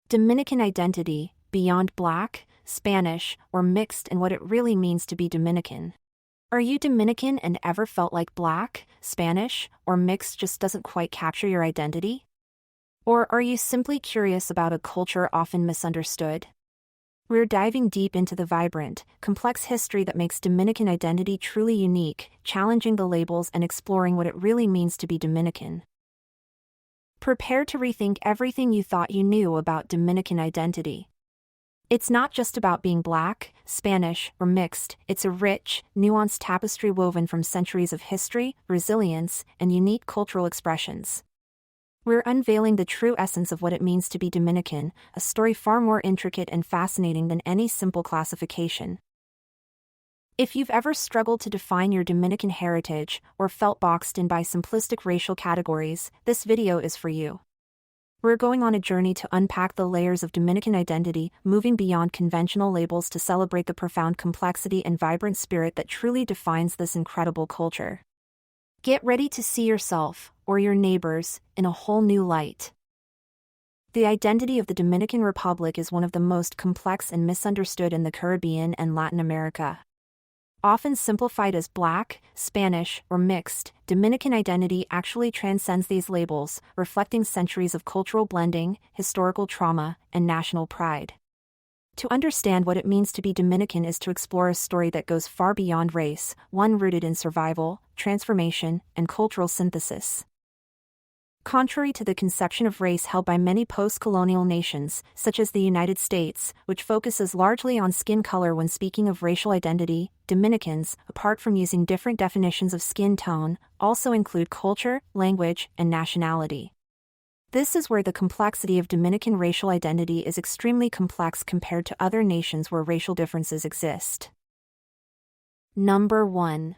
Dominican identity, beyond Black, Spanish, or mixed, and what it really means to be Dominican. Are you Dominican and ever felt like Black, Spanish, or mixed just doesn't quite capture your identity? Or are you simply curious about a culture often misunderstood? We're diving deep into the vibrant, complex history that makes Dominican identity truly unique, challenging the labels and exploring what it really means to be Dominican. Prepare to rethink everything you thought you knew about Dominican identity. It's not just about being Black, Spanish, or mixed, it's a rich, nuanced tapestry woven from centuries of history, resilience, and unique cultural expressions. We're unveiling the true essence of what it means to be Dominican, a story far more intricate and fascinating than any simple classification. If you've ever struggled to define your Dominican heritage or felt boxed in by simplistic racial categories, this video is for you. We're going on a journey to unpack the layers of Dominican identity, moving beyond conventional labels to celebrate the profound complexity and vibrant spirit that truly defines this incredible culture. Get ready to see yourself, or your neighbors, in a whole new light. The identity of the Dominican Republic is one of the most complex and misunderstood in the Caribbean and Latin America. Often simplified as Black, Spanish, or mixed, Dominican identity actually transcends these labels, reflecting centuries of cultural blending, historical trauma, and national pride. To understand what it means to be Dominican is to explore a story that goes far beyond race, one rooted in survival, transformation, and cultural synthesis. Contrary to the conception of race held by many post-colonial nations, such as the United States, which focuses largely on skin color when speaking of racial identity, Dominicans, apart from using different definitions of skin tone, also include culture, language, and nationality. This is where the complexity of Dominican racial identity is extremely complex compared to other nations where racial differences exist. Number 1.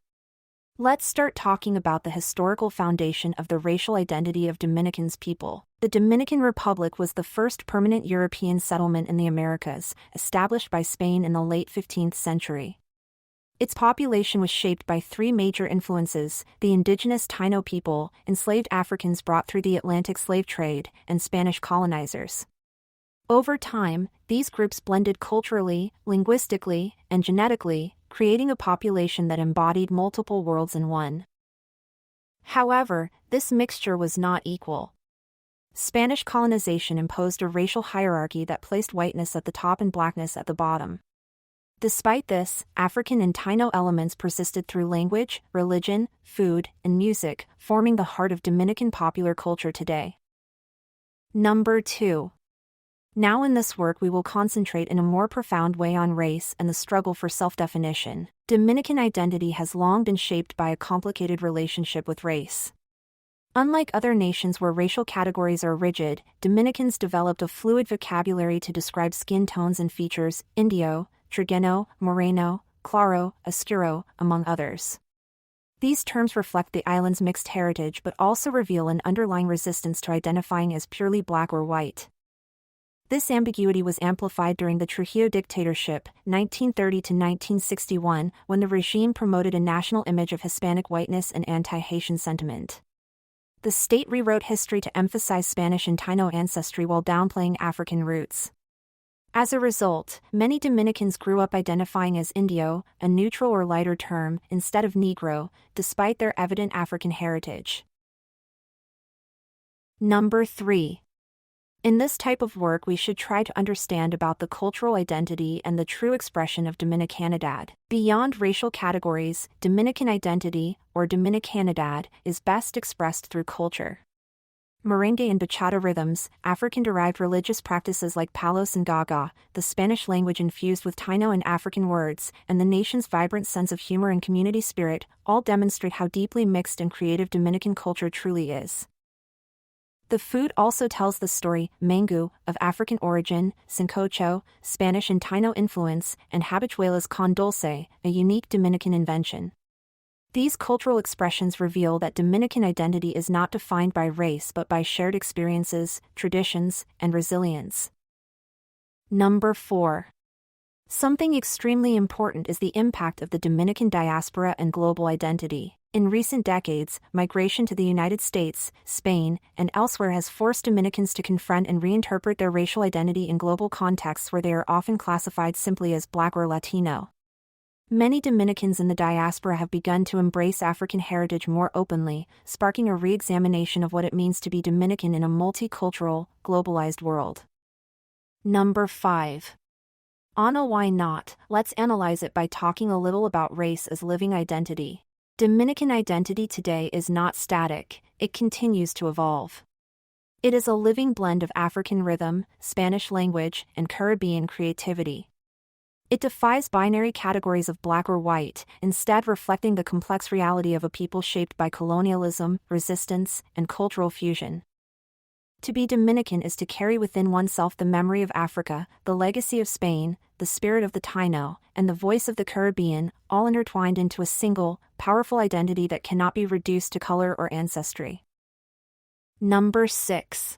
Let's start talking about the historical foundation of the racial identity of Dominican's people. The Dominican Republic was the first permanent European settlement in the Americas, established by Spain in the late 15th century. Its population was shaped by three major influences: the indigenous Taino people, enslaved Africans brought through the Atlantic slave trade, and Spanish colonizers. Over time, these groups blended culturally, linguistically, and genetically, creating a population that embodied multiple worlds in one. However, this mixture was not equal. Spanish colonization imposed a racial hierarchy that placed whiteness at the top and blackness at the bottom. Despite this, African and Taino elements persisted through language, religion, food, and music, forming the heart of Dominican popular culture today. Number 2. Now in this work we will concentrate in a more profound way on race and the struggle for self-definition. Dominican identity has long been shaped by a complicated relationship with race. Unlike other nations where racial categories are rigid, Dominicans developed a fluid vocabulary to describe skin tones and features: indio, trigueño, moreno, claro, oscuro, among others. These terms reflect the island's mixed heritage but also reveal an underlying resistance to identifying as purely Black or white. This ambiguity was amplified during the Trujillo dictatorship, 1930 to 1961, when the regime promoted a national image of Hispanic whiteness and anti-Haitian sentiment. The state rewrote history to emphasize Spanish and Taino ancestry while downplaying African roots. As a result, many Dominicans grew up identifying as Indio, a neutral or lighter term, instead of Negro, despite their evident African heritage. Number 3. In this type of work we should try to understand about the cultural identity and the true expression of Dominicanidad. Beyond racial categories, Dominican identity, or Dominicanidad, is best expressed through culture. Merengue and bachata rhythms, African-derived religious practices like palos and gaga, the Spanish language infused with Taino and African words, and the nation's vibrant sense of humor and community spirit, all demonstrate how deeply mixed and creative Dominican culture truly is. The food also tells the story: mango, of African origin, sancocho, Spanish and Taino influence, and habichuelas con dulce, a unique Dominican invention. These cultural expressions reveal that Dominican identity is not defined by race but by shared experiences, traditions, and resilience. Number 4. Something extremely important is the impact of the Dominican diaspora and global identity. In recent decades, migration to the United States, Spain, and elsewhere has forced Dominicans to confront and reinterpret their racial identity in global contexts where they are often classified simply as Black or Latino. Many Dominicans in the diaspora have begun to embrace African heritage more openly, sparking a re-examination of what it means to be Dominican in a multicultural, globalized world. Number 5. Anna, why not? Let's analyze it by talking a little about race as living identity. Dominican identity today is not static, it continues to evolve. It is a living blend of African rhythm, Spanish language, and Caribbean creativity. It defies binary categories of black or white, instead reflecting the complex reality of a people shaped by colonialism, resistance, and cultural fusion. To be Dominican is to carry within oneself the memory of Africa, the legacy of Spain, the spirit of the Taino, and the voice of the Caribbean, all intertwined into a single, powerful identity that cannot be reduced to color or ancestry. Number 6.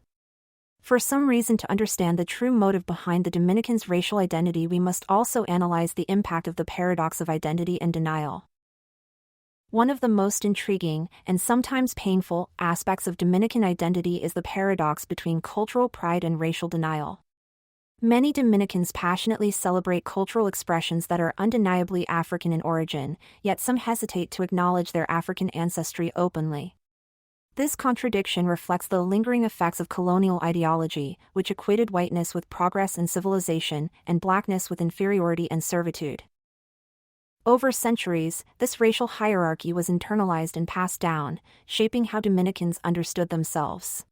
For some reason to understand the true motive behind the Dominican's racial identity, we must also analyze the impact of the paradox of identity and denial. One of the most intriguing, and sometimes painful, aspects of Dominican identity is the paradox between cultural pride and racial denial. Many Dominicans passionately celebrate cultural expressions that are undeniably African in origin, yet some hesitate to acknowledge their African ancestry openly. This contradiction reflects the lingering effects of colonial ideology, which equated whiteness with progress and civilization, and blackness with inferiority and servitude. Over centuries, this racial hierarchy was internalized and passed down, shaping how Dominicans understood themselves.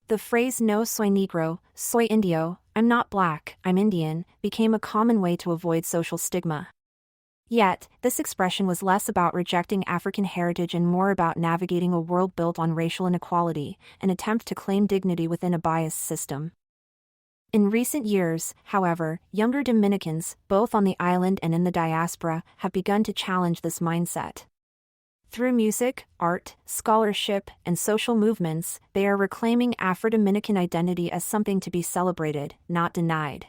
The phrase "no soy negro, soy indio," I'm not black, I'm Indian, became a common way to avoid social stigma. Yet, this expression was less about rejecting African heritage and more about navigating a world built on racial inequality, an attempt to claim dignity within a biased system. In recent years, however, younger Dominicans, both on the island and in the diaspora, have begun to challenge this mindset. Through music, art, scholarship, and social movements, they are reclaiming Afro-Dominican identity as something to be celebrated, not denied.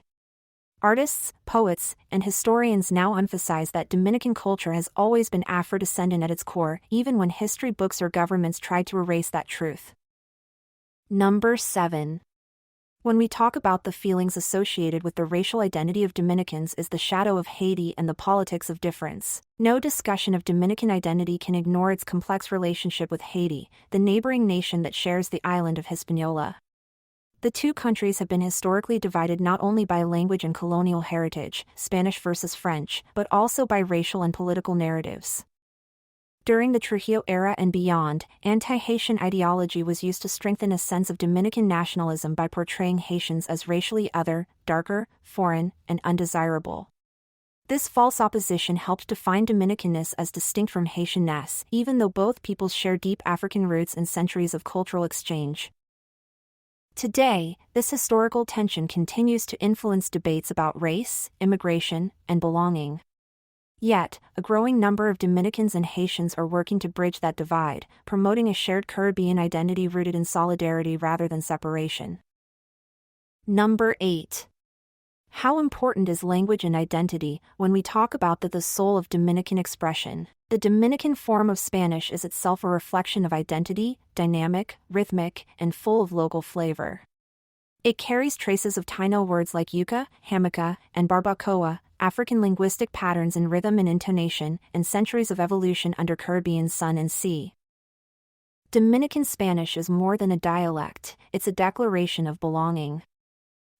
Artists, poets, and historians now emphasize that Dominican culture has always been Afro-descendant at its core, even when history books or governments tried to erase that truth. Number 7. When we talk about the feelings associated with the racial identity of Dominicans is the shadow of Haiti and the politics of difference. No discussion of Dominican identity can ignore its complex relationship with Haiti, the neighboring nation that shares the island of Hispaniola. The two countries have been historically divided not only by language and colonial heritage, Spanish versus French, but also by racial and political narratives. During the Trujillo era and beyond, anti-Haitian ideology was used to strengthen a sense of Dominican nationalism by portraying Haitians as racially other, darker, foreign, and undesirable. This false opposition helped define Dominicanness as distinct from Haitianness, even though both peoples share deep African roots and centuries of cultural exchange. Today, this historical tension continues to influence debates about race, immigration, and belonging. Yet, a growing number of Dominicans and Haitians are working to bridge that divide, promoting a shared Caribbean identity rooted in solidarity rather than separation. Number 8. How important is language and identity when we talk about the soul of Dominican expression? The Dominican form of Spanish is itself a reflection of identity, dynamic, rhythmic, and full of local flavor. It carries traces of Taino words like yuca, hamaca, and barbacoa, African linguistic patterns in rhythm and intonation, and centuries of evolution under Caribbean sun and sea. Dominican Spanish is more than a dialect, it's a declaration of belonging.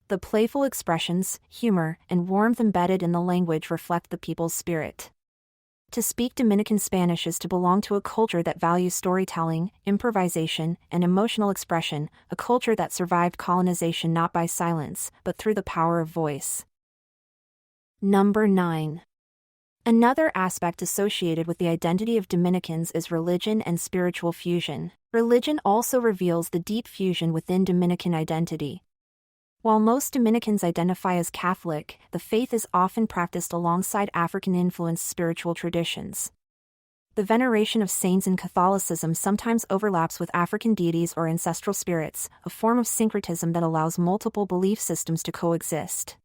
The playful expressions, humor, and warmth embedded in the language reflect the people's spirit. To speak Dominican Spanish is to belong to a culture that values storytelling, improvisation, and emotional expression, a culture that survived colonization not by silence, but through the power of voice. Number 9. Another aspect associated with the identity of Dominicans is religion and spiritual fusion. Religion also reveals the deep fusion within Dominican identity. While most Dominicans identify as Catholic, the faith is often practiced alongside African-influenced spiritual traditions. The veneration of saints in Catholicism sometimes overlaps with African deities or ancestral spirits, a form of syncretism that allows multiple belief systems to coexist.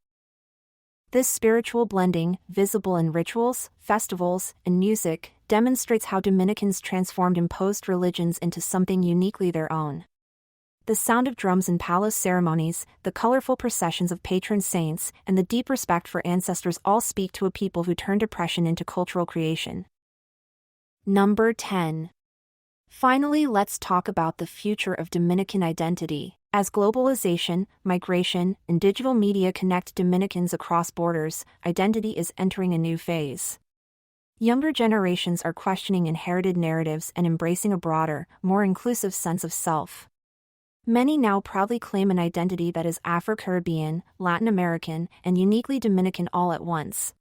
This spiritual blending, visible in rituals, festivals, and music, demonstrates how Dominicans transformed imposed religions into something uniquely their own. The sound of drums in palace ceremonies, the colorful processions of patron saints, and the deep respect for ancestors all speak to a people who turned oppression into cultural creation. Number 10. Finally, let's talk about the future of Dominican identity. As globalization, migration, and digital media connect Dominicans across borders, identity is entering a new phase. Younger generations are questioning inherited narratives and embracing a broader, more inclusive sense of self. Many now proudly claim an identity that is Afro-Caribbean, Latin American, and uniquely Dominican all at once.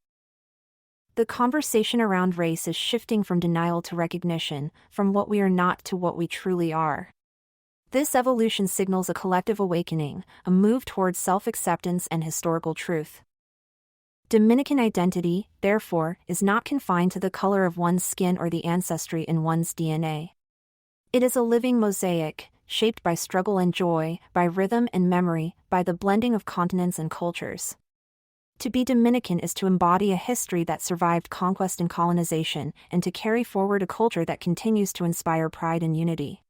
The conversation around race is shifting from denial to recognition, from what we are not to what we truly are. This evolution signals a collective awakening, a move towards self-acceptance and historical truth. Dominican identity, therefore, is not confined to the color of one's skin or the ancestry in one's DNA. It is a living mosaic, shaped by struggle and joy, by rhythm and memory, by the blending of continents and cultures. To be Dominican is to embody a history that survived conquest and colonization, and to carry forward a culture that continues to inspire pride and unity.